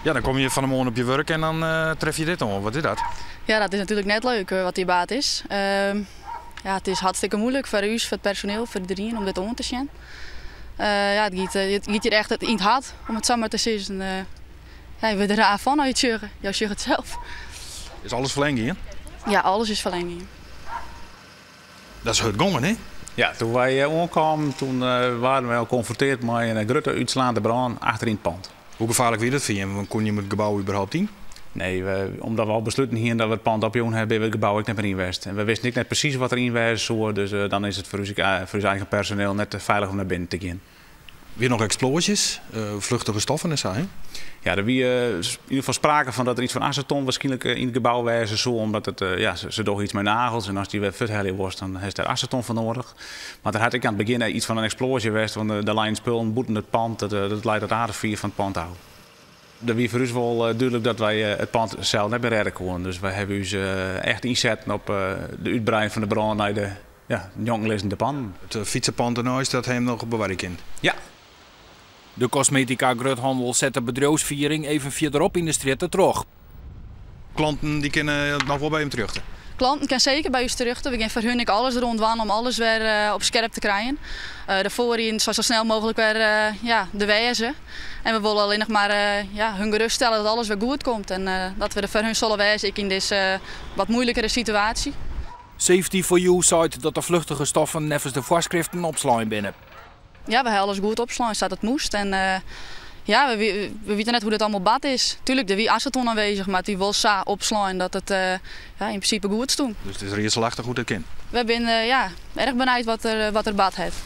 Ja, dan kom je van de morgen op je werk en dan tref je dit om. Wat is dat? Ja, dat is natuurlijk net leuk wat die baat is. Ja, het is hartstikke moeilijk voor u, voor het personeel, voor iedereen om dit om te zien. Ja, het gaat hier echt in het hart, om het zo maar te zeggen. Ja, je wordt er raar van uit je zeggen. Jou zegt het zelf. Is alles verlengd hier? Ja, alles is verlenging. Dat is het gongen, hè? Ja, toen wij aankwamen, toen waren we al geconfronteerd met een grote uitslaande brand achterin het pand. Hoe gevaarlijk weer dat voor je? Kon je met het gebouw überhaupt in? Nee, omdat we al besloten hier dat we het pand opjoen hebben, we het gebouw ook net meer inwest. En we wisten niet net precies wat er inwest zou, dus dan is het voor ons eigen personeel net veilig om naar binnen te gaan. Weer nog explosies, vluchtige stoffen en zo, hè? Ja, er was in ieder geval sprake van dat er iets van aceton waarschijnlijk in het gebouw was, zo, omdat het, ze doen iets met nagels en als die weer verhellig was, dan is er aceton voor nodig. Maar daar had ik aan het begin iets van een explosie geweest, want de lijn spullen boeten het pand, dat leidt tot aardevier van het pand uit. Dat was voor ons wel duidelijk dat wij het pand zelf net beredden konden. Dus wij hebben ons echt inzetten op de uitbreiding van de brand naar de jonglezende pand. Het fietsenpand en huis, dat heeft nog bewaring in? Ja. De cosmetica-groothandel zet de bedrijfsviering even verderop in de straat terug. Klanten die kunnen nog wel bij hem terug. Klanten kunnen zeker bij ons terug. We gaan voor hun alles rondwaan om alles weer op scherp te krijgen. Daarvoor zo snel mogelijk weer de wijzen. En we willen alleen nog maar hun geruststellen dat alles weer goed komt. En dat we er voor hun zullen wijzen in deze wat moeilijkere situatie. Safety for You zei dat de vluchtige stoffen nevens de voorschriften opslaan binnen. Ja, we hebben alles goed opslaan, staat het moest. En we weten net hoe dat allemaal bad is. Tuurlijk, er was aceton aanwezig, maar die wil zo opslaan dat het in principe goed stond. Dus het is regelachtig goed te kennen. We zijn erg benieuwd wat er bad heeft.